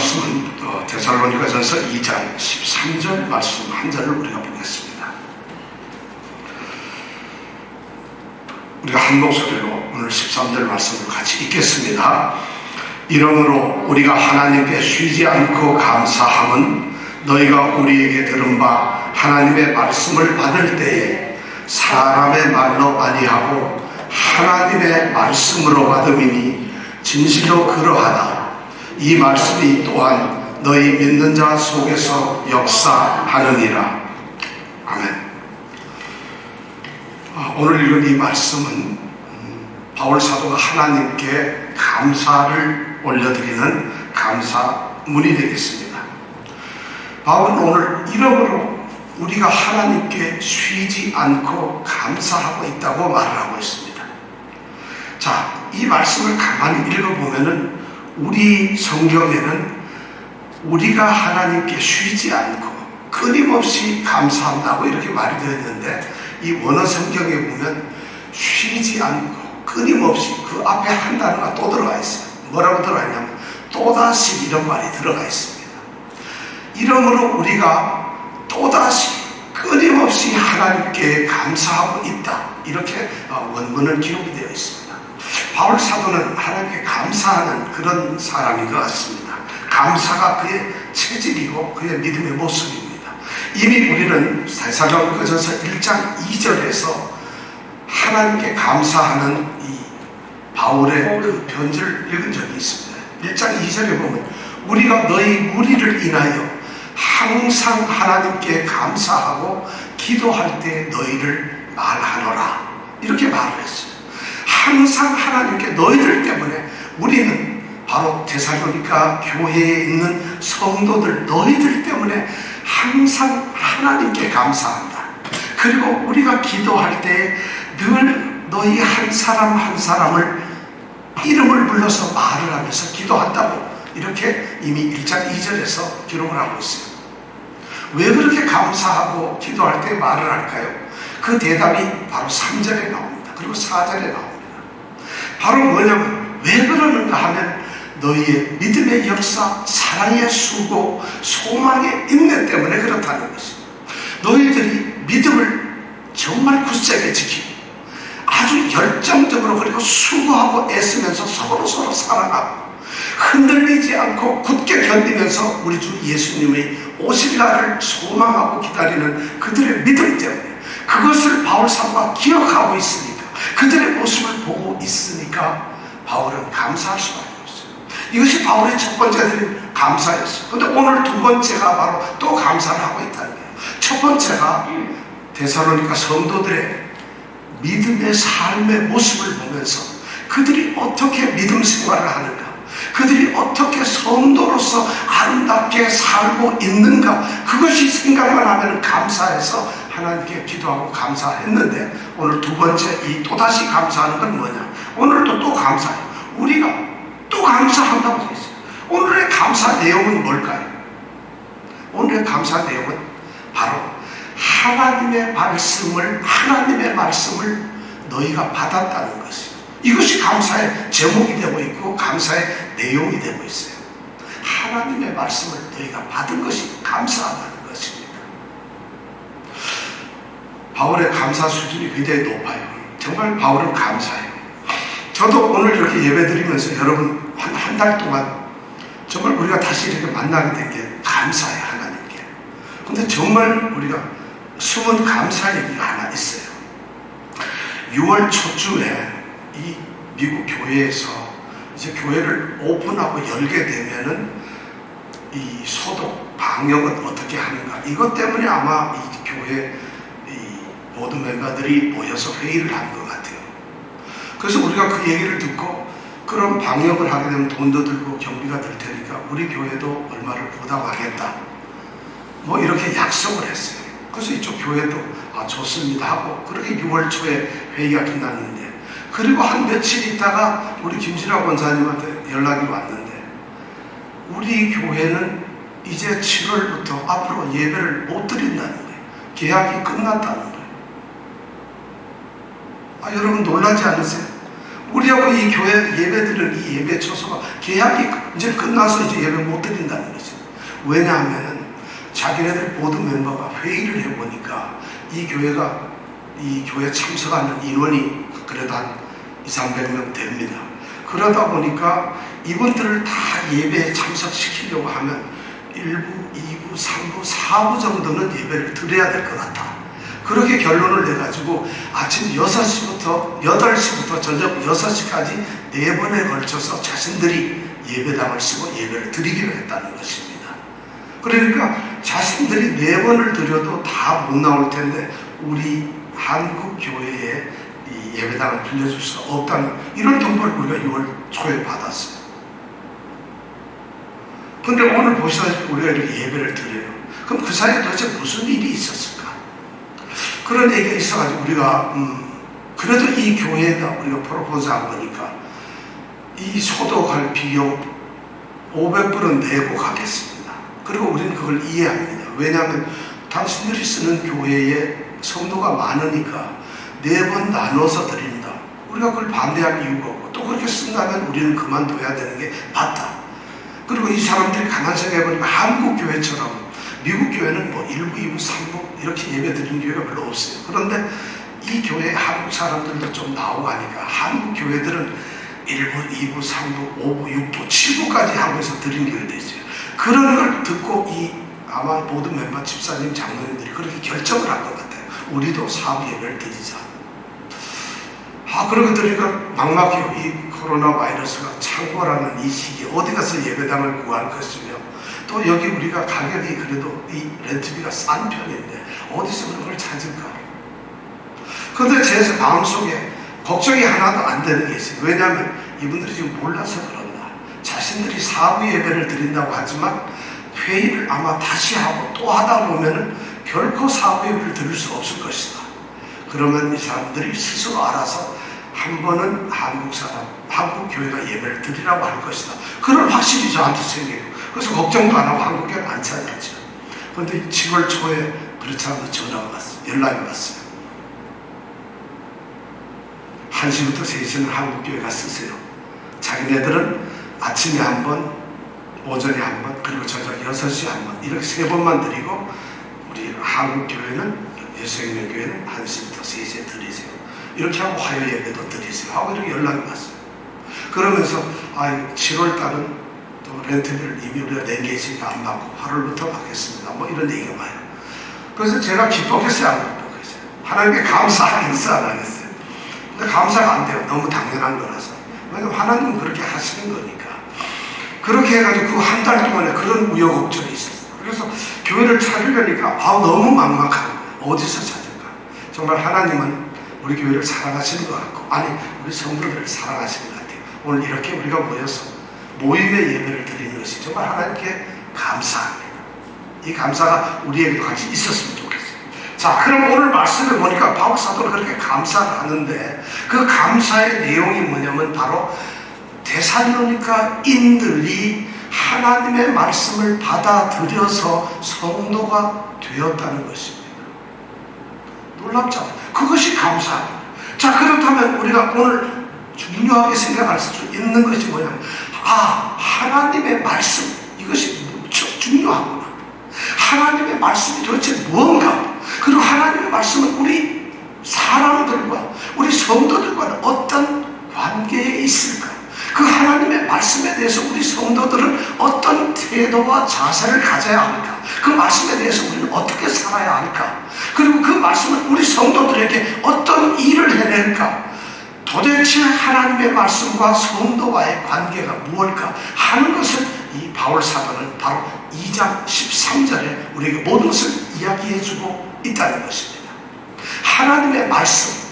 말씀은 데살로니가전서 2장 13절 말씀 한 절을 우리가 보겠습니다. 우리가 한 목소리로 오늘 13절 말씀을 같이 읽겠습니다. 이러므로 우리가 하나님께 쉬지 않고 감사함은 너희가 우리에게 들은 바 하나님의 말씀을 받을 때에 사람의 말로 아니하고 하나님의 말씀으로 받음이니 진실로 그러하다. 이 말씀이 또한 너희 믿는 자 속에서 역사하느니라. 아멘. 오늘 읽은 이 말씀은 바울 사도가 하나님께 감사를 올려드리는 감사문이 되겠습니다. 바울은 오늘 이러므로 우리가 하나님께 쉬지 않고 감사하고 있다고 말을 하고 있습니다. 자, 이 말씀을 가만히 읽어보면은 우리 성경에는 우리가 하나님께 쉬지 않고 끊임없이 감사한다고 이렇게 말이 되어 있는데, 이 원어 성경에 보면 쉬지 않고 끊임없이 그 앞에 한 단어가 또 들어가 있어요. 뭐라고 들어가 있냐면 또다시 이런 말이 들어가 있습니다. 이러므로 우리가 또다시 끊임없이 하나님께 감사하고 있다, 이렇게 원문은 기록이 되어 있습니다. 바울 사도는 하나님께 감사하는 그런 사람인 것 같습니다. 감사가 그의 체질이고 그의 믿음의 모습입니다. 이미 우리는 데살로니가전서 1장 2절에서 하나님께 감사하는 이 바울의 그 편지를 읽은 적이 있습니다. 1장 2절에 보면 우리가 너희 무리를 인하여 항상 하나님께 감사하고 기도할 때 너희를 말하노라, 이렇게 말을 했어요. 항상 하나님께 너희들 때문에, 우리는 바로 데살로니가 교회에 있는 성도들 너희들 때문에 항상 하나님께 감사한다. 그리고 우리가 기도할 때 늘 너희 한 사람 한 사람을 이름을 불러서 말을 하면서 기도한다고 이렇게 이미 1장 2절에서 기록을 하고 있어요. 왜 그렇게 감사하고 기도할 때 말을 할까요? 그 대답이 바로 3절에 나옵니다. 그리고 4절에 나옵니다. 바로 뭐냐면, 왜 그러는가 하면 너희의 믿음의 역사, 사랑의 수고, 소망의 인내 때문에 그렇다는 것입니다. 너희들이 믿음을 정말 굳세게 지키고 아주 열정적으로, 그리고 수고하고 애쓰면서 서로 사랑하고 흔들리지 않고 굳게 견디면서 우리 주 예수님의 오실 날을 소망하고 기다리는 그들의 믿음 때문에, 그것을 바울 사도가 기억하고 있으니까, 그들의 모습을 보고 있으니까 바울은 감사할 수밖에 없어요. 이것이 바울의 첫 번째 드린 감사였어요. 그런데 오늘 두 번째가 바로 또 감사를 하고 있다는 거예요. 첫 번째가 데살로니가 성도들의 믿음의 삶의 모습을 보면서 그들이 어떻게 믿음 생활을 하는가, 그들이 어떻게 성도로서 아름답게 살고 있는가, 그것이 생각만 하면 감사해서 하나님께 기도하고 감사했는데, 오늘 두 번째 이 또다시 감사하는 건 뭐냐? 오늘도 또 감사해요. 우리가 또 감사한다고 되어 있어요. 오늘의 감사 내용은 뭘까요? 오늘의 감사 내용은 바로 하나님의 말씀을 너희가 받았다는 것이에요. 이것이 감사의 제목이 되고 있고 감사의 내용이 되고 있어요. 하나님의 말씀을 너희가 받은 것이 감사하다는 것입니다. 바울의 감사 수준이 굉장히 높아요. 정말 바울은 감사해요. 저도 오늘 이렇게 예배 드리면서 여러분 한 달 동안 정말 우리가 다시 이렇게 만나게 된 게 감사해요, 하나님께. 근데 정말 우리가 숨은 감사 얘기가 하나 있어요. 6월 초쯤에 이 미국 교회에서 이제 교회를 오픈하고 열게 되면은 이 소독, 방역은 어떻게 하는가, 이것 때문에 아마 이 교회 이 모든 멤버들이 모여서 회의를 한 것 같아요. 그래서 우리가 그 얘기를 듣고, 그럼 방역을 하게 되면 돈도 들고 경비가 들 테니까 우리 교회도 얼마를 부담하겠다, 뭐 이렇게 약속을 했어요. 그래서 이쪽 교회도 좋습니다 하고, 그렇게 6월 초에 회의가 끝났는데, 그리고 한 며칠 있다가 우리 김진아 권사님한테 연락이 왔는데, 우리 교회는 이제 7월부터 앞으로 예배를 못 드린다는 거예요. 계약이 끝났다는 거예요. 여러분 놀라지 않으세요? 우리하고 이 교회 예배드리는 이 예배 처소가 계약이 이제 끝나서 이제 예배 못 드린다는 거죠. 왜냐하면은 자기네들 보드 멤버가 회의를 해보니까 이 교회 참석하는 인원이 그래도 한 200~300명 됩니다. 그러다 보니까 이분들을 다 예배에 참석시키려고 하면 1부, 2부, 3부, 4부 정도는 예배를 드려야 될 것 같다. 그렇게 결론을 내가지고 아침 6시부터 8시부터 저녁 6시까지 4번에 걸쳐서 자신들이 예배당을 쓰고 예배를 드리기로 했다는 것입니다. 그러니까 자신들이 4번을 드려도 다 못 나올 텐데 우리 한국 교회에 이 예배당을 빌려줄 수가 없다는 이런 통보를 우리가 6월 초에 받았어요. 근데 오늘 보시다시피 우리가 이렇게 예배를 드려요. 그럼 그 사이에 도대체 무슨 일이 있었을까? 그런 얘기가 있어가지고 우리가 그래도 이 교회에다 우리가 프로포즈한 거니까 이 소독할 비용 500불은 내고 가겠습니다. 그리고 우리는 그걸 이해합니다. 왜냐하면 당신들이 쓰는 교회에 성도가 많으니까 4번 나눠서 드린다. 우리가 그걸 반대할 이유가 없고 또 그렇게 쓴다면 우리는 그만둬야 되는 게 맞다. 그리고 이 사람들이 가만 생각해보니까 한국 교회처럼 미국 교회는 뭐 1부, 2부, 3부 이렇게 예배 드리는 교회가 별로 없어요. 그런데 이 교회에 한국 사람들도 좀 나오고 하니까 한국 교회들은 1부, 2부, 3부, 5부, 6부, 7부까지 한국에서 드린 교회도 있어요. 그런 걸 듣고 아마 모든 멤버 집사님, 장로님들이 그렇게 결정을 한 것 같아요. 우리도 4부 예배를 드리자. 그러고 들으니까 막막해요. 이 코로나 바이러스가 창궐하는 이 시기에 어디 가서 예배당을 구할 것이며 또 여기 우리가 가격이 그래도 이 렌트비가 싼 편인데 어디서 그런 걸 찾을까? 그런데 제 마음속에 걱정이 하나도 안 되는 게 있어요. 왜냐하면 이분들이 지금 몰라서 그런다. 자신들이 4부 예배를 드린다고 하지만 회의를 아마 다시 하고 또 하다 보면은 결코 4부 예배를 드릴 수 없을 것이다. 그러면 이 사람들이 스스로 알아서 한 번은 한국 교회가 예배를 드리라고 할 것이다. 그런 확신이 저한테 생겨요. 그래서 걱정도 안 하고 한국 교회를 안 찾았죠. 그런데 7월 초에 그렇지 않아도 전화가 왔어요. 연락이 왔어요. 1시부터 3시는 한국 교회가 쓰세요. 자기네들은 아침에 한 번, 오전에 한 번, 그리고 저녁 6시에 한 번, 이렇게 3번만 드리고 우리 한국 교회는 예수생명 교회는 1시부터 3시에 드리세요. 이렇게 하고 화요 예배도 드리세요. 하고 이렇게 연락이 왔어요. 그러면서 7월 달은 또 렌트비를 이미 우리가 낸 게 있으니까 안 받고 8월부터 받겠습니다. 뭐 이런 얘기가 와요. 그래서 제가 기뻤겠어요, 안 기뻤겠어요? 하나님께 감사하겠어요, 안 하겠어요? 근데 감사가 안 돼요. 너무 당연한 거라서. 왜냐면 하나님은 그렇게 하시는 거니까. 그렇게 해가지고 그 한 달 동안에 그런 우여곡절이 있었어요. 그래서 교회를 찾으려니까 너무 막막한 거예요. 어디서 찾을까? 정말 하나님은 우리 교회를 사랑하시는 것 같고, 우리 성도들을 사랑하시는 것 같아요. 오늘 이렇게 우리가 모여서 모임의 예배를 드리는 것이 정말 하나님께 감사합니다. 이 감사가 우리에게도 같이 있었으면 좋겠어요. 자, 그럼 오늘 말씀을 보니까 바울 사도는 그렇게 감사를 하는데 그 감사의 내용이 뭐냐면 바로 데살로니가인들이 하나님의 말씀을 받아들여서 성도가 되었다는 것입니다. 놀랍죠? 그것이 감사합니다. 자, 그렇다면 우리가 오늘 중요하게 생각할 수 있는 것이 뭐냐면 하나님의 말씀, 이것이 무척 중요하구나. 하나님의 말씀이 도대체 뭔가? 그리고 하나님의 말씀은 우리 사람들과 우리 성도들과는 어떤 관계에 있을까? 그 하나님의 말씀에 대해서 우리 성도들은 어떤 태도와 자세를 가져야 할까? 그 말씀에 대해서 우리는 어떻게 살아야 할까? 그리고 그 말씀은 우리 성도들에게 어떤 일을 해낼까? 도대체 하나님의 말씀과 성도와의 관계가 무엇일까 하는 것을 이 바울 사도는 바로 2장 13절에 우리에게 모든 것을 이야기해주고 있다는 것입니다. 하나님의 말씀,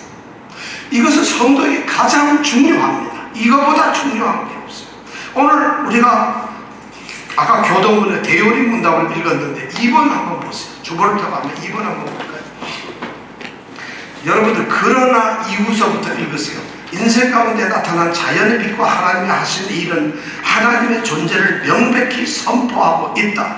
이것은 성도에게 가장 중요합니다. 이거보다 중요한 게 없어요. 오늘 우리가 아까 교동문의 대요리 문답을 읽었는데 2번 한번 보세요. 주보를 펴가면 2번 한번 볼까요? 여러분들 그러나 이후서부터 읽으세요. 인생 가운데 나타난 자연의 빛과 하나님이 하신 일은 하나님의 존재를 명백히 선포하고 있다.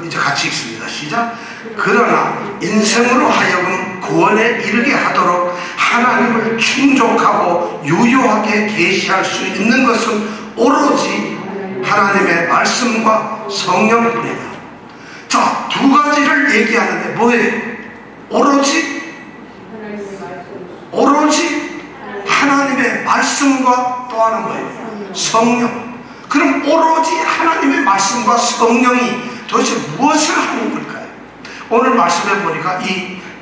이제 같이 읽습니다. 시작. 그러나 인생으로 하여금 구원에 이르게 하도록 하나님을 충족하고 유효하게 계시할 수 있는 것은 오로지 하나님의 말씀과 성령뿐이다. 자, 두 가지를 얘기하는데 뭐예요? 오로지 하나님의 말씀과 또 하나는 뭐예요? 성령. 그럼 오로지 하나님의 말씀과 성령이 도대체 무엇을 하는 걸까요? 오늘 말씀해 보니까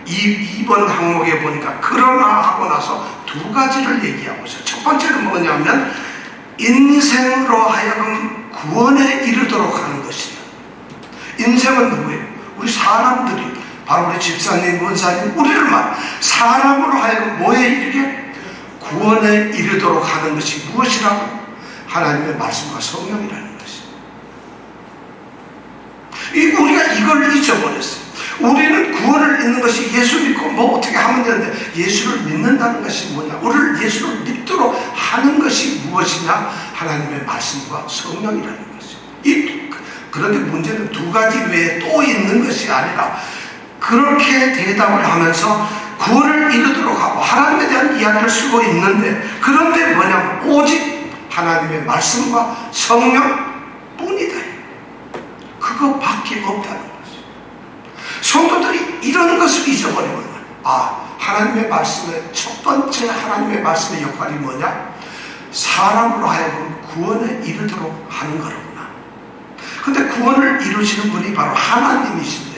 이번 항목에 보니까 그러나 하고 나서 두 가지를 얘기하고 있어요. 첫 번째는 뭐냐면 인생으로 하여금 구원에 이르도록 하는 것이다. 인생은 누구예요? 우리 사람들이, 바로 우리 집사님, 원사님, 우리를 말 사람으로 하여금 뭐에 이르게? 구원에 이르도록 하는 것이 무엇이라고? 하나님의 말씀과 성령이라는 것이. 우리가 이걸 잊어버렸어요. 우리는 구원을 잊는 것이 예수 믿고 뭐 어떻게 하면 되는데, 예수를 믿는다는 것이 뭐냐? 우리를 예수를 믿도록 하는 것이 무엇이냐? 하나님의 말씀과 성령이라는 것이. 그런데 문제는 두 가지 외에 또 있는 것이 아니라, 그렇게 대답을 하면서 구원을 이루도록 하고 하나님에 대한 이야기를 쓰고 있는데, 그런데 뭐냐면 오직 하나님의 말씀과 성령뿐이다. 그거밖에 없다는 거죠. 성도들이 이런 것을 잊어버리면, 하나님의 말씀의 첫 번째 하나님의 말씀의 역할이 뭐냐? 사람으로 하여금 구원에 이르도록 하는 거로구나. 근데 구원을 이루시는 분이 바로 하나님이신데,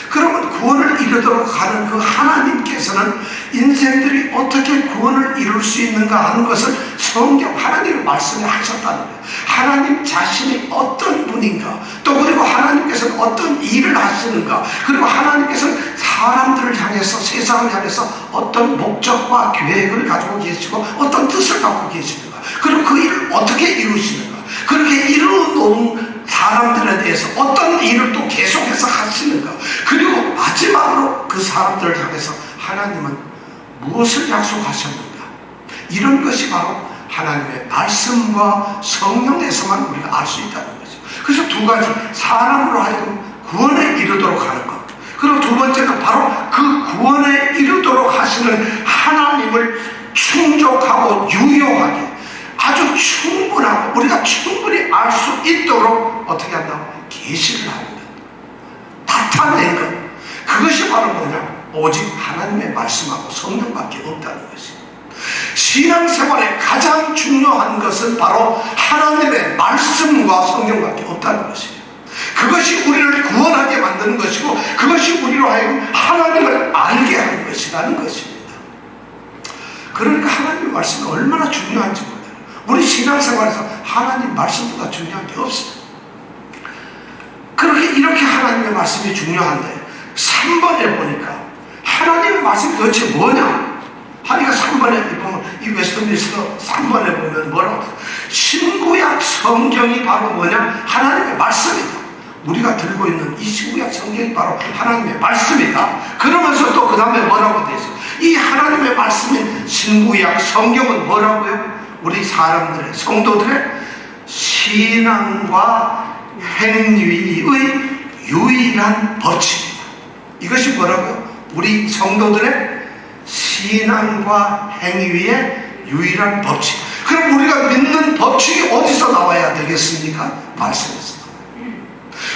그러면 구원을 이루도록 하는 그 하나님께서는 인생들이 어떻게 구원을 이룰 수 있는가 하는 것을 성경 하나님의 말씀에 하셨다는 거예요. 하나님 자신이 어떤 분인가, 또 그리고 하나님께서는 어떤 일을 하시는가, 그리고 하나님께서는 사람들을 향해서, 세상을 향해서 어떤 목적과 계획을 가지고 계시고 어떤 뜻을 갖고 계시는가, 그리고 그 일을 어떻게 이루시는가, 그렇게 이루어놓은 사람들에 대해서 어떤 일을 또 계속해서 하시는가, 그리고 마지막으로 그 사람들을 향해서 하나님은 무엇을 약속하셨는가, 이런 것이 바로 하나님의 말씀과 성령에서만 우리가 알 수 있다는 거죠. 그래서 두 가지, 사람으로 하여금 구원에 이르도록 하는 것, 그리고 두 번째는 바로 그 구원에 이르도록 하시는 하나님을 충족하고 유효하게, 아주 충분하고 우리가 충분히 알 수 있도록 어떻게 한다고? 계시를 하는 것, 나타낸 것. 그것이 바로 뭐냐? 오직 하나님의 말씀하고 성령밖에 없다는 것이에요. 신앙생활에 가장 중요한 것은 바로 하나님의 말씀과 성령밖에 없다는 것이에요. 그것이 우리를 구원하게 만드는 것이고, 그것이 우리로 하여금 하나님을 알게 하는 것이라는 것입니다. 그러니까 하나님의 말씀이 얼마나 중요한지 몰라요. 우리 신앙생활에서 하나님 말씀보다 중요한 게 없어요. 이렇게 하나님의 말씀이 중요한데 3번에 보니까 하나님의 말씀이 도대체 뭐냐 하니까 3번에 보면, 이 웨스트민스터 3번에 보면 뭐라고 해요? 신구약 성경이 바로 뭐냐? 하나님의 말씀이다. 우리가 들고 있는 이 신구약 성경이 바로 하나님의 말씀이다. 그러면서 또 그 다음에 뭐라고 되어 있어요? 이 하나님의 말씀인 신구약 성경은 뭐라고요? 우리 사람들의, 성도들의 신앙과 행위의 유일한 법칙입니다. 이것이 뭐라고요? 우리 성도들의 신앙과 행위의 유일한 법칙. 그럼 우리가 믿는 법칙이 어디서 나와야 되겠습니까? 말씀에서.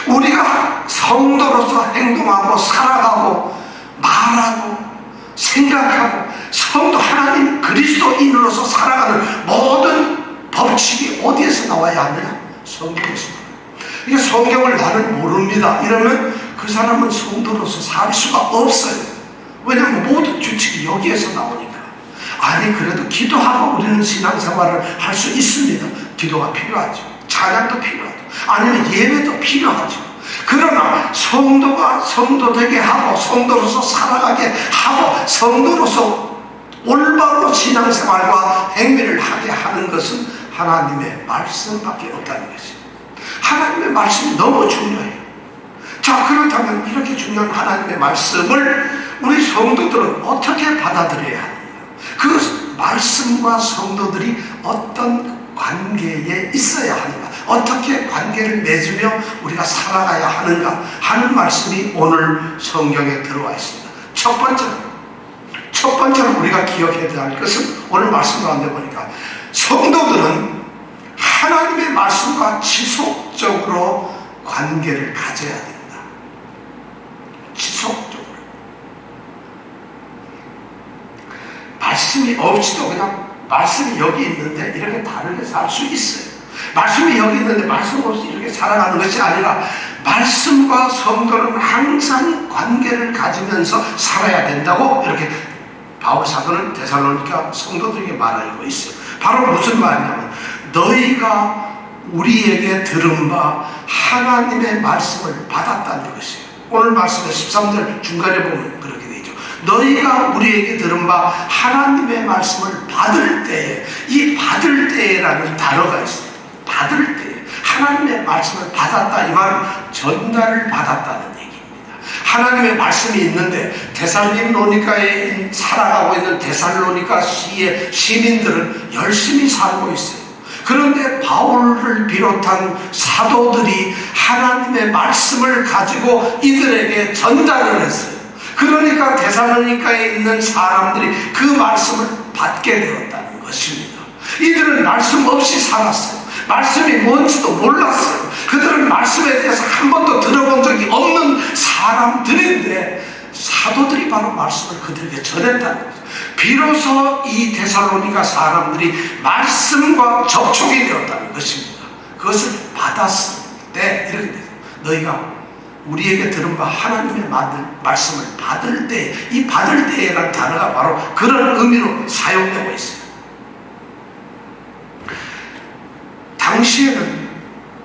우리가 성도로서 행동하고 살아가고 말하고 생각하고 성도 하나님 그리스도인으로서 살아가는 모든 법칙이 어디에서 나와야 하느냐? 성경에서. 이게 성경을 나는 모릅니다 이러면 그 사람은 성도로서 살 수가 없어요. 왜냐하면 모든 규칙이 여기에서 나오니까. 아니, 그래도 기도하고 우리는 신앙생활을 할 수 있습니다. 기도가 필요하죠. 찬양도 필요하죠. 아니면 예배도 필요하죠. 그러나 성도가 성도 되게 하고 성도로서 살아가게 하고 성도로서 올바로 신앙생활과 행위를 하게 하는 것은 하나님의 말씀밖에 없다는 것입니다. 하나님의 말씀이 너무 중요해요. 자, 그렇다면 이렇게 중요한 하나님의 말씀을 우리 성도들은 어떻게 받아들여야 하는가? 그 말씀과 성도들이 어떤 관계에 있어야 하는가? 어떻게 관계를 맺으며 우리가 살아가야 하는가 하는 말씀이 오늘 성경에 들어와 있습니다. 첫 첫 번째로 우리가 기억해야 할 것은 오늘 말씀 가운데 보니까 성도들은 하나님의 말씀과 지속적으로 관계를 가져야 된다. 지속적으로. 말씀이 없이도 그냥 말씀이 여기 있는데 이렇게 다르게 살 수 있어요. 말씀이 여기 있는데 말씀 없이 이렇게 살아가는 것이 아니라 말씀과 성도는 항상 관계를 가지면서 살아야 된다고 이렇게 바울 사도는 데살로니가 성도들에게 말하고 있어요. 바로 무슨 말이냐면 너희가 우리에게 들은 바 하나님의 말씀을 받았다는 것이에요. 오늘 말씀의 13절 중간에 보면 그렇게 되죠. 너희가 우리에게 들은 바 하나님의 말씀을 받을 때에, 이 받을 때라는 단어가 있어요. 받을 때 하나님의 말씀을 받았다, 이 말은 전달을 받았다는 얘기입니다. 하나님의 말씀이 있는데 데살로니가에 살아가고 있는 데살로니가 시의 시민들은 열심히 살고 있어요. 그런데 바울을 비롯한 사도들이 하나님의 말씀을 가지고 이들에게 전달을 했어요. 그러니까 데살로니가에 있는 사람들이 그 말씀을 받게 되었다는 것입니다. 이들은 말씀 없이 살았어요. 말씀이 뭔지도 몰랐어요. 그들은 말씀에 대해서 한 번도 들어본 적이 없는 사람들인데 사도들이 바로 말씀을 그들에게 전했다는 거죠. 비로소 이 데살로니가 사람들이 말씀과 접촉이 되었다는 것입니다. 그것을 받았을 때 이렇게 돼요. 너희가 우리에게 들은 바 하나님의 말씀을 받을 때, 이 받을 때라는 단어가 바로 그런 의미로 사용되고 있어요. 당시에는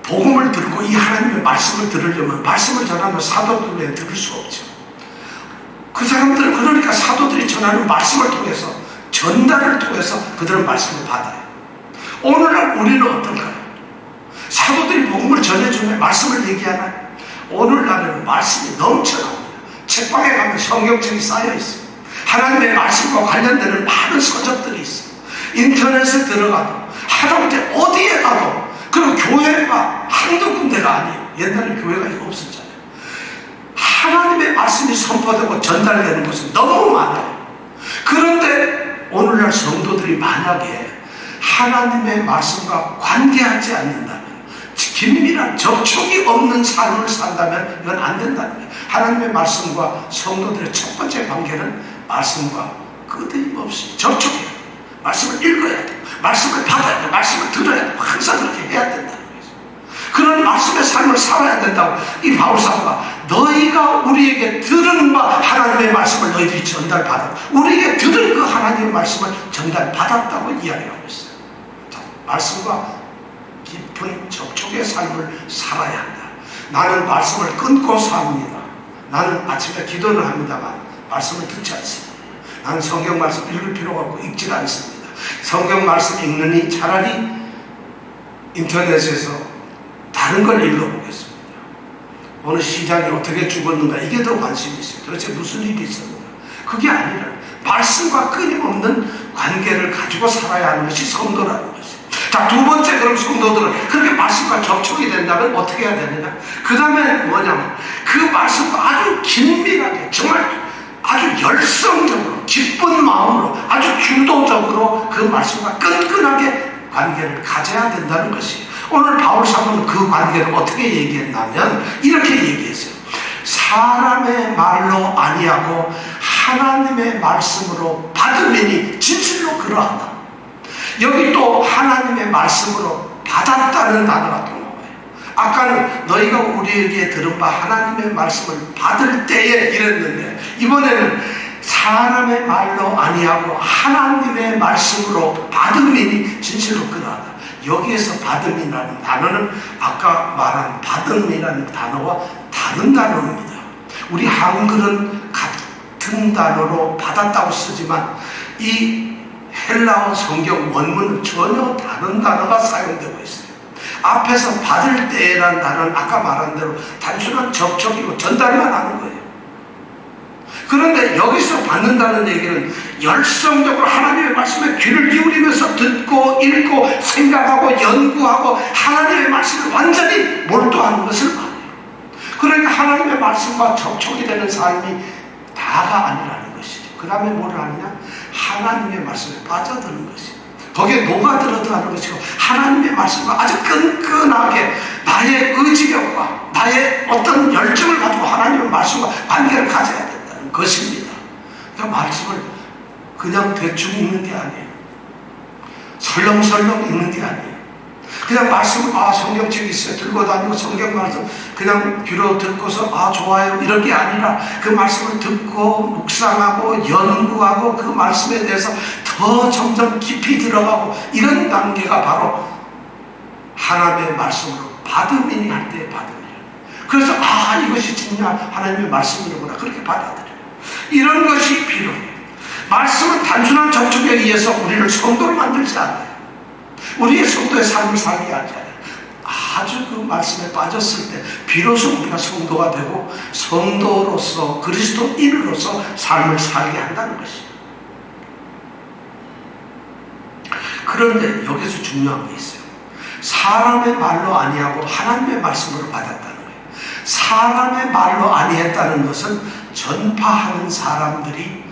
복음을 들고 이 하나님의 말씀을 들으려면 말씀을 전하는 사도들 외에 들을 수 없죠. 그 사람들은 그러니까 사도들이 전하는 말씀을 통해서, 전달을 통해서 그들은 말씀을 받아요. 오늘날 우리는 어떨까요? 사도들이 복음을 전해주면 말씀을 얘기하나요? 오늘날에는 말씀이 넘쳐납니다. 책방에 가면 성경책이 쌓여있어요. 하나님의 말씀과 관련되는 많은 서적들이 있어요. 인터넷에 들어가도 하다못해 어디에 가도, 그리고 교회가 한두 군데가 아니에요. 옛날에 교회가 없었잖아요. 하나님의 말씀이 선포되고 전달되는 것은 너무 많아요. 그런데 오늘날 성도들이 만약에 하나님의 말씀과 관계하지 않는다면, 긴밀한 접촉이 없는 삶을 산다면 이건 안 된다는 거예요. 하나님의 말씀과 성도들의 첫 번째 관계는 말씀과 끊임없이 접촉해야 돼요. 말씀을 읽어야 돼요. 말씀을 받아야 돼요. 말씀을 들어야 돼요. 항상 그렇게 해야 된다는 거죠. 그런 말씀의 삶을 살아야 된다고 이 바울 사도가 너희가 우리에게 들은 바 하나님의 말씀을 너희들이 전달받아, 우리에게 들은 그 하나님의 말씀을 전달받았다고 이야기하고 있어요. 자, 말씀과 깊은 접촉의 삶을 살아야 한다. 나는 말씀을 끊고 삽니다. 나는 아침에 기도를 합니다만 말씀을 듣지 않습니다. 나는 성경 말씀 읽을 필요가 없고 읽지 않습니다. 성경 말씀 읽느니 차라리 인터넷에서 다른 걸 읽어보겠습니다. 어느 시장이 어떻게 죽었는가, 이게 더 관심이 있어요. 도대체 무슨 일이 있었는가. 그게 아니라 말씀과 끊임없는 관계를 가지고 살아야 하는 것이 성도라는 것이에요. 자, 두 번째, 그럼 성도들은 그렇게 말씀과 접촉이 된다면 어떻게 해야 되느냐? 그 다음에 뭐냐면 그 말씀과 아주 긴밀하게, 정말 아주 열성적으로, 기쁜 마음으로, 아주 주도적으로 그 말씀과 끈끈하게 관계를 가져야 된다는 것이에요. 오늘 바울 사도는 그 관계를 어떻게 얘기했냐면 이렇게 얘기했어요. 사람의 말로 아니하고 하나님의 말씀으로 받으리니 진실로 그러하다. 여기 또 하나님의 말씀으로 받았다는 단어가 또 나와요. 아까는 너희가 우리에게 들은 바 하나님의 말씀을 받을 때에 이랬는데, 이번에는 사람의 말로 아니하고 하나님의 말씀으로 받음이니 진실로 그러하다. 여기에서 받음이라는 단어는 아까 말한 받음이라는 단어와 다른 단어입니다. 우리 한글은 같은 단어로 받았다고 쓰지만 이 헬라어 성경 원문은 전혀 다른 단어가 사용되고 있어요. 앞에서 받을 때라는 단어는 아까 말한 대로 단순한 접촉이고 전달만 하는 거예요. 그런데 여기서 받는다는 얘기는 열성적으로 하나님의 말씀에 귀를 기울이면서 듣고 읽고 생각하고 연구하고 하나님의 말씀에 완전히 몰두하는 것을 말해요. 그러니까 하나님의 말씀과 접촉이 되는 삶이 다가 아니라는 것이죠. 그 다음에 뭘 하느냐? 하나님의 말씀에 빠져드는 것이, 거기에 녹아들어도 하는 것이고, 하나님의 말씀과 아주 끈끈하게 나의 의지력과 나의 어떤 열정을 가지고 하나님의 말씀과 관계를 가져야 된다는 것입니다. 그러니까 말씀을 그냥 대충 읽는 게 아니에요. 설렁설렁 읽는 게 아니에요. 그냥 말씀을 성경책이 있어요, 들고 다니고 성경 말씀 그냥 귀로 듣고서 좋아요 이런 게 아니라, 그 말씀을 듣고 묵상하고 연구하고 그 말씀에 대해서 더 점점 깊이 들어가고, 이런 단계가 바로 하나님의 말씀으로 받음이니 할 때의 받음이에요. 그래서 이것이 진짜 하나님의 말씀이구나, 그렇게 받아들여요. 이런 것이 필요해요. 말씀은 단순한 접촉에 의해서 우리를 성도로 만들지 않아요. 우리의 성도의 삶을 살게 하지 않아요. 아주 그 말씀에 빠졌을 때 비로소 우리가 성도가 되고 성도로서 그리스도인으로서 삶을 살게 한다는 것이에요. 그런데 여기서 중요한 게 있어요. 사람의 말로 아니하고 하나님의 말씀으로 받았다는 거예요. 사람의 말로 아니했다는 것은 전파하는 사람들이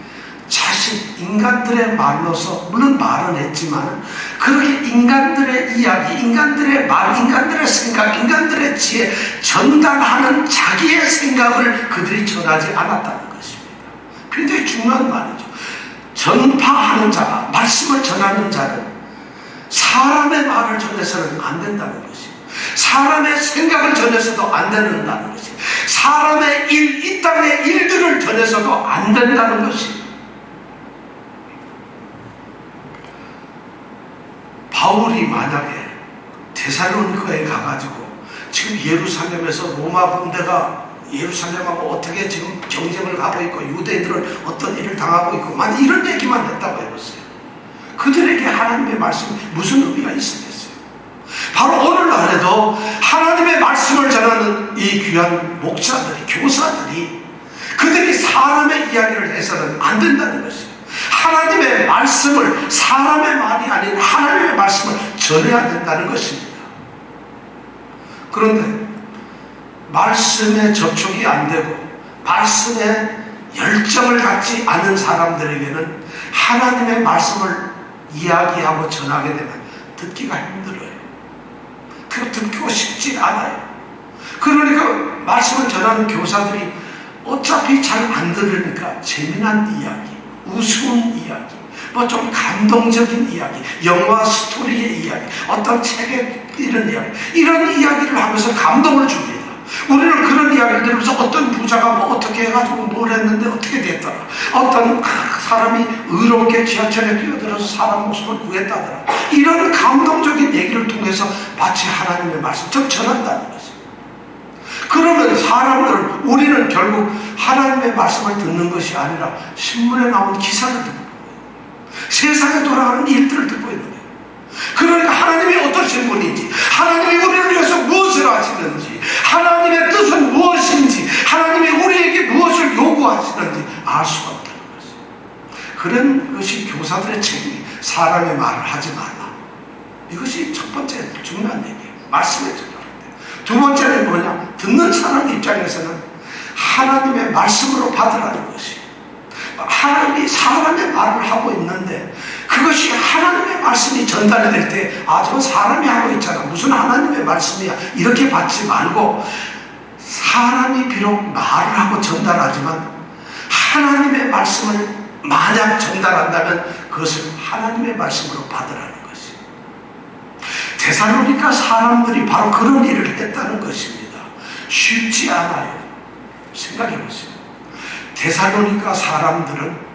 인간들의 말로서 물론 말은 했지만, 그렇게 인간들의 이야기, 인간들의 말, 인간들의 생각, 인간들의 지혜 전달하는 자기의 생각을 그들이 전하지 않았다는 것입니다. 굉장히 중요한 말이죠. 전파하는 자가, 말씀을 전하는 자는 사람의 말을 전해서는 안 된다는 것입니다. 사람의 생각을 전해서도 안 된다는 것입니다. 사람의 이 땅의 일들을 전해서도 안 된다는 것입니다. 바울이 만약에 데살로니가에 가가지고 지금 예루살렘에서 로마 군대가 예루살렘하고 어떻게 지금 경쟁을 하고 있고 유대인들은 어떤 일을 당하고 있고, 만약 이런 얘기만 했다고 해보세요. 그들에게 하나님의 말씀이 무슨 의미가 있었겠어요? 바로 오늘날에도 하나님의 말씀을 전하는 이 귀한 목사들이, 교사들이, 그들이 사람의 이야기를 해서는 안 된다는 것이에요. 하나님의 말씀을, 사람의 말이 아닌 하나님의 말씀을 전해야 된다는 것입니다. 그런데 말씀에 접촉이 안 되고 말씀에 열정을 갖지 않은 사람들에게는 하나님의 말씀을 이야기하고 전하게 되면 듣기가 힘들어요. 그거 듣고 싶지 않아요. 그러니까 말씀을 전하는 교사들이 어차피 잘 안 들으니까 재미난 이야기, 우스운 이야기, 뭐 좀 감동적인 이야기, 영화 스토리의 이야기, 어떤 책의 이런 이야기를 하면서 감동을 줍니다. 우리는 그런 이야기를 들으면서 어떤 부자가 뭐 어떻게 해가지고 뭘 했는데 어떻게 됐더라, 어떤 사람이 의롭게 지하철에 뛰어들어서 사람 목숨을 구했다더라, 이런 감동적인 얘기를 통해서 마치 하나님의 말씀을 전한다는 거죠. 그러면 우리는 결국 하나님의 말씀을 듣는 것이 아니라 신문에 나온 기사를 듣고 있는 거예요. 세상에 돌아가는 일들을 듣고 있는 거예요. 그러니까 하나님이 어떠신 분인지, 하나님이 우리를 위해서 무엇을 하시는지, 하나님의 뜻은 무엇인지, 하나님이 우리에게 무엇을 요구하시는지 알 수가 없다는 것이죠. 그런 것이 교사들의 책임이, 사람의 말을 하지 말라. 이것이 첫 번째 중요한 얘기예요. 말씀에 전달할 때. 두 번째는 뭐냐? 듣는 사람 입장에서는 하나님의 말씀으로 받으라는 것이, 하나님이 사람의 말을 하고 있는데 그것이 하나님의 말씀이 전달될 때 저건 사람이 하고 있잖아, 무슨 하나님의 말씀이야, 이렇게 받지 말고, 사람이 비록 말을 하고 전달하지만 하나님의 말씀을 만약 전달한다면 그것을 하나님의 말씀으로 받으라는 것이. 데살로니가 사람들이 바로 그런 일을 했다는 것입니다. 쉽지 않아요. 생각해 보세요. 데살로니가 사람들은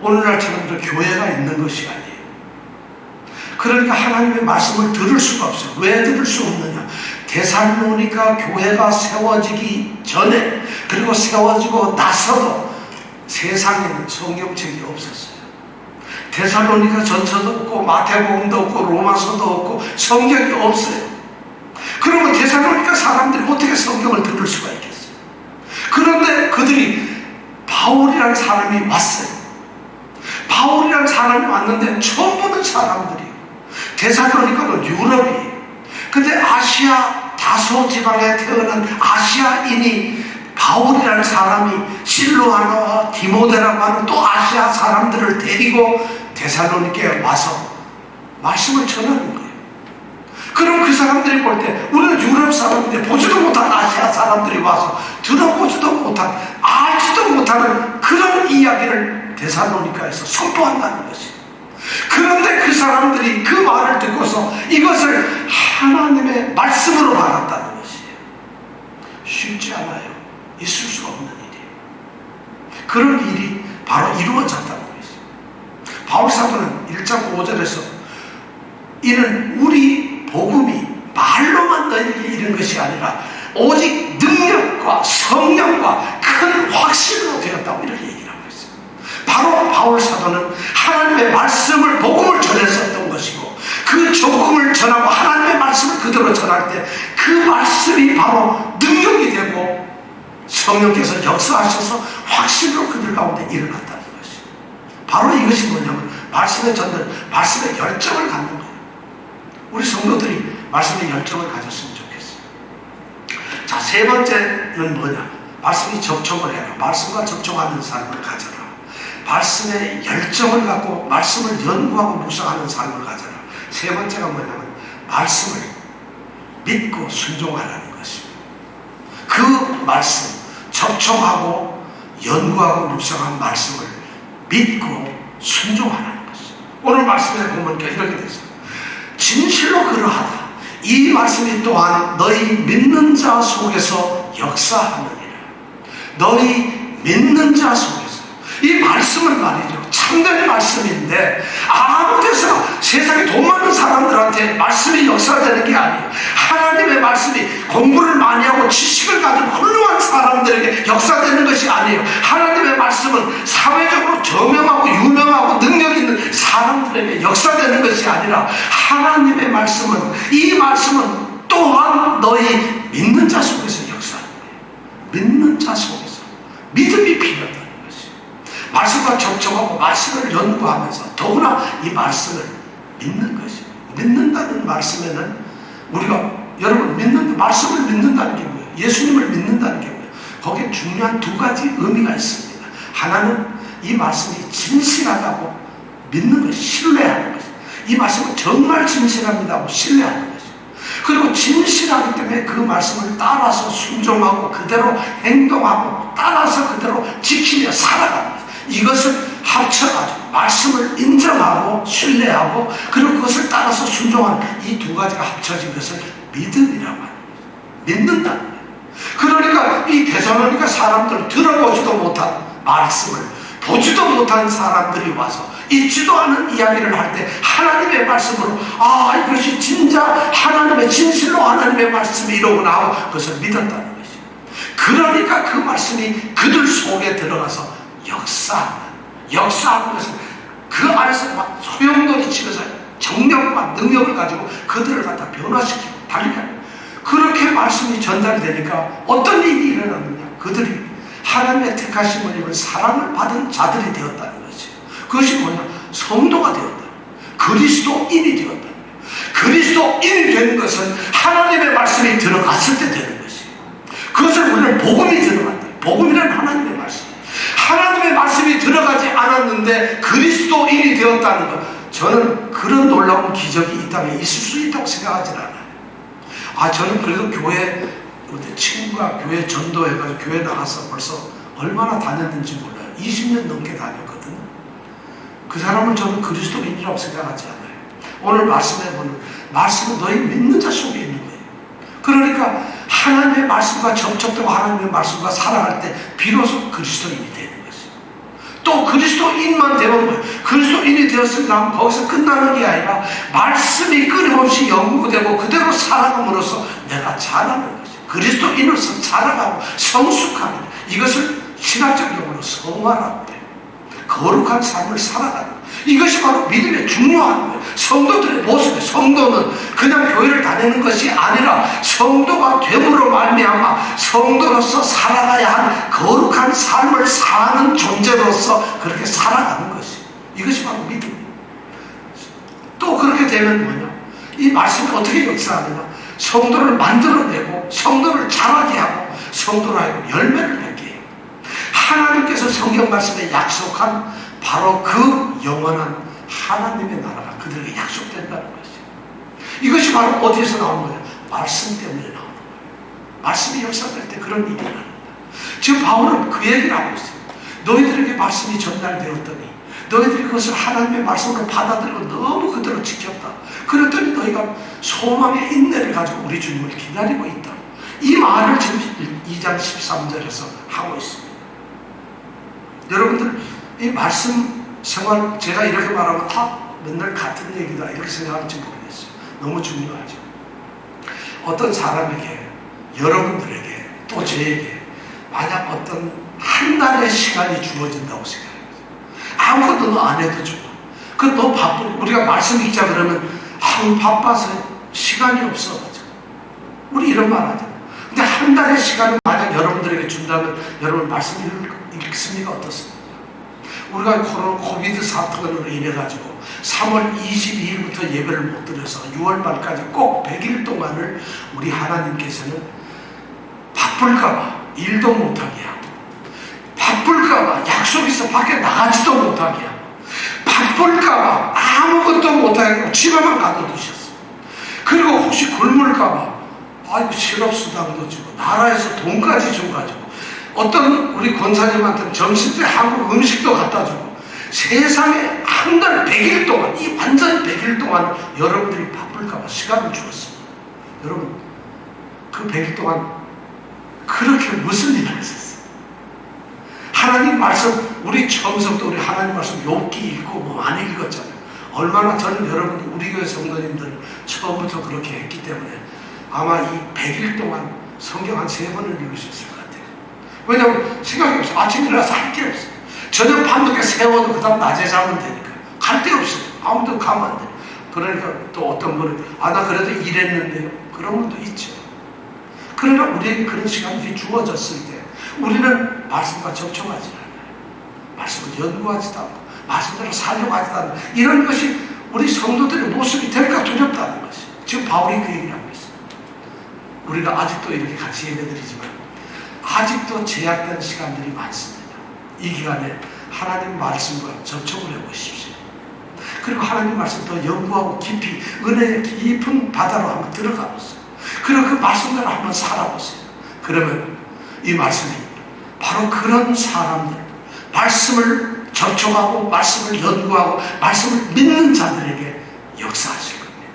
오늘날처럼 교회가 있는 것이 아니에요. 그러니까 하나님의 말씀을 들을 수가 없어요. 왜 들을 수 없느냐? 데살로니가 교회가 세워지기 전에, 그리고 세워지고 나서도 세상에는 성경책이 없었어요. 데살로니가 전서도 없고 마태복음도 없고 로마서도 없고 성경이 없어요. 그러면 데살로니가 사람들이 어떻게 성경을 들을 수가 있겠어요? 그런데 그들이 바울이라는 사람이 왔어요. 바울이라는 사람이 왔는데 처음 보는 사람들이에요. 데살로니가는 유럽이에요. 근데 아시아 다소 지방에 태어난 아시아인이 바울이라는 사람이 실로아나 디모데라고 하는 또 아시아 사람들을 데리고 데살로니케에 와서 말씀을 전하는 거예요. 그럼 그 사람들이 볼 때 우리는 유럽 사람인데 보지도 못한 아시아 사람들이 와서 들어보지도 못한, 알지도 못하는 그런 이야기를 데살로니카에서 선포한다는 것이에요. 그런데 그 사람들이 그 말을 듣고서 이것을 하나님의 말씀으로 받았다는 것이에요. 쉽지 않아요. 있을 수 없는 일이에요. 그런 일이 바로 이루어졌다는 것이에요. 바울사도는 1장 5절에서 이는 우리 복음이 말로만 너희에게 이른 것이 아니라 오직 능력과 성령과 큰 확신으로 되었다고 이렇게 얘기를 하고 있어요. 바로 바울사도는 하나님의 말씀을, 복음을 전했었던 것이고, 그 복음을 전하고 하나님의 말씀을 그대로 전할 때 그 말씀이 바로 능력이 되고 성령께서 역사하셔서 확신으로 그들 가운데 일어났다는 것이에요. 바로 이것이 뭐냐면 말씀의 전달, 말씀의 열정을 갖는 거예요. 우리 성도들이 말씀의 열정을 가졌으면 좋겠어요. 자, 세 번째는 뭐냐? 말씀이 접촉을 해라. 말씀과 접촉하는 삶을 가져라. 말씀의 열정을 갖고 말씀을 연구하고 묵상하는 삶을 가져라. 세 번째가 뭐냐면 말씀을 믿고 순종하라는 것입니다. 그 말씀, 접촉하고 연구하고 묵상한 말씀을 믿고 순종하라는 것입니다. 오늘 말씀에 보면 이렇게 되죠. 진실로 그러하다. 이 말씀이 또한 너희 믿는 자 속에서 역사하느니라. 너희 믿는 자 속에서. 이 말씀은 말이죠, 참된 말씀인데 아무 데서나 세상에 돈 많은 사람들한테 말씀이 역사되는 게 아니에요. 하나님의 말씀이 공부를 많이 하고 지식을 가진 훌륭한 사람들에게 역사되는 것이 아니에요. 하나님의 말씀은 사회적으로 저명하고 유명하고 능력 있는 사람들에게 역사되는 것이 아니라 하나님의 말씀은, 이 말씀은 또한 너희 믿는 자 속에서 역사하는 거예요. 믿는 자 속에서 믿음이 필요하다. 말씀과 접촉하고 말씀을 연구하면서 더구나 이 말씀을 믿는 것이에요. 믿는다는 말씀에는 우리가, 여러분, 말씀을 믿는다는 게 뭐예요? 예수님을 믿는다는 게 뭐예요? 거기에 중요한 두 가지 의미가 있습니다. 하나는 이 말씀이 진실하다고 믿는 것, 신뢰하는 것이에요. 이 말씀은 정말 진실합니다고 신뢰하는 것이에요. 그리고 진실하기 때문에 그 말씀을 따라서 순종하고 그대로 행동하고 따라서 그대로 지키며 살아가는 것이에요. 이것을 합쳐가지고 말씀을 인정하고 신뢰하고 그리고 그것을 따라서 순종하는 이 두 가지가 합쳐진 것을 믿음이라고 하는 거예요. 믿는다는 거예요. 그러니까 이 데살로니가 사람들은 들어보지도 못한 말씀을, 보지도 못한 사람들이 와서 있지도 않은 이야기를 할 때 하나님의 말씀으로, 아, 이것이 진짜 하나님의, 진실로 하나님의 말씀이 이러구나 하고 그것을 믿었다는 것이죠. 그러니까 그 말씀이 그들 속에 들어가서 역사하는 것은 그 안에서 막 소용돌이 치면서 정력과 능력을 가지고 그들을 갖다 변화시키고 달리게 합니다. 그렇게 말씀이 전달이 되니까 어떤 일이 일어났느냐? 그들이 하나님의 택하심을 입은 사랑을 받은 자들이 되었다는 것이에요. 그것이 뭐냐? 성도가 되었다. 그리스도인이 되었다. 그리스도인이 되는 것은 하나님의 말씀이 들어갔을 때 되는 것이에요. 그것을 우리는 복음이 들어간다. 복음이란 하나님의 말씀. 하나님의 말씀이 들어가지 않았는데 그리스도인이 되었다는 것, 저는 그런 놀라운 기적이 이 땅에 있을 수 있다고 생각하지 않아요. 저는 그래도 교회, 친구가 교회 전도해가지고 교회 나가서 벌써 얼마나 다녔는지 몰라요. 20년 넘게 다녔거든요. 그 사람을 저는 그리스도인이라고 생각하지 않아요. 오늘 말씀해 보는 말씀은 너희 믿는 자 속에 있는 거예요. 그러니까 하나님의 말씀과 접촉되고 하나님의 말씀과 살아갈 때 비로소 그리스도인이 되는 것이에요. 또 그리스도인만 되면 뭐예요? 그리스도인이 되었으면 거기서 끝나는 게 아니라 말씀이 끊임없이 연구되고 그대로 살아감으로써 내가 자라는 것이에요. 그리스도인으로서 자라가고 성숙하는, 이것을 신학적 용어로 성화라고 해요. 거룩한 삶을 살아가는 것. 이것이 바로 믿음의 중요한 거예요. 성도들의 모습이에요. 성도는 그냥 교회를 다니는 것이 아니라 성도가 됨으로 말미암아 성도로서 살아가야 한 거룩한 삶을 사는 존재로서 그렇게 살아가는 것이에요. 이것이 바로 믿음이에요. 또 그렇게 되면 뭐냐? 이 말씀이 어떻게 역사하느냐? 성도를 만들어내고 성도를 자라게 하고 성도로 하여금 열매를 맺게 해요. 하나님께서 성경 말씀에 약속한 바로 그 영원한 하나님의 나라가 그들에게 약속된다는 것이죠. 이것이 바로 어디에서 나오는 거냐? 말씀 때문에 나오는 거예요. 말씀이 역사될 때 그런 일이 일어납니다. 지금 바울은 그 얘기를 하고 있어요. 너희들에게 말씀이 전달되었더니 너희들이 그것을 하나님의 말씀으로 받아들이고 너무 그대로 지켰다. 그랬더니 너희가 소망의 인내를 가지고 우리 주님을 기다리고 있다. 이 말을 지금 2장 13절에서 하고 있습니다. 여러분들 이 말씀 생활 제가 이렇게 말하면 맨날 같은 얘기다 이렇게 생각할지 모르겠어요. 너무 중요하죠. 어떤 사람에게 여러분들에게 또 저에게 만약 어떤 한 달의 시간이 주어진다고 생각해요. 아무것도 너 안 해도 좋아. 너 바쁘고 우리가 말씀 읽자 그러면 바빠서 시간이 없어. 우리 이런 말 하잖아요. 근데 한 달의 시간을 만약 여러분들에게 준다면 여러분 말씀 읽습니까? 어떻습니까? 우리가 코비드 사건으로 인해 가지고 3월 22일부터 예배를 못 드려서 6월 말까지 꼭 100일 동안을 우리 하나님께서는 바쁠까봐 일도 못하게 하고 바쁠까봐 약속 있어 밖에 나가지도 못하게 하고 바쁠까봐 아무것도 못하게 하고 집에만 가둬두셨어. 그리고 혹시 굶을까봐 아이고 실업수당도 주고 나라에서 돈까지 줘가지고 어떤 우리 권사님한테는 점심때 한국 음식도 갖다 주고 세상에 한 달 100일 동안 이 완전 100일 동안 여러분들이 바쁠까봐 시간을 주었습니다. 여러분 그 100일 동안 그렇게 무슨 일을 했었어요? 하나님 말씀 우리 처음부터 우리 하나님 말씀 욥기 읽고 뭐 많이 읽었잖아요. 얼마나 저는 여러분이 우리 교회 성도님들 처음부터 그렇게 했기 때문에 아마 이 100일 동안 성경 한 3번을 읽으셨을 것 같아요. 왜냐하면 생각이 없어요. 아침에 일어나서 할 게 없어요. 저녁 밤늦게 세워도 그 다음 낮에 자면 되니까 갈 데 없어요. 아무도 가면 안 돼요. 그러니까 또 어떤 분은 나 그래도 일했는데요. 그런 분도 있죠. 그러나 우리에게 그런 시간들이 주어졌을 때 우리는 말씀과 접촉하지 않아요. 말씀을 연구하지도 않고 말씀대로 살려고 하지도 않고 이런 것이 우리 성도들의 모습이 될까 두렵다는 것이 지금 바울이 그 얘기를 하고 있어요. 우리가 아직도 이렇게 같이 예배드리지만 아직도 제약된 시간들이 많습니다. 이 기간에 하나님 말씀과 접촉을 해보십시오. 그리고 하나님 말씀 더 연구하고 깊이 은혜의 깊은 바다로 한번 들어가 보세요. 그리고 그 말씀대로 한번 살아보세요. 그러면 이 말씀이 바로 그런 사람들, 말씀을 접촉하고 말씀을 연구하고 말씀을 믿는 자들에게 역사하실 겁니다.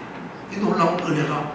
이 놀라운 은혜가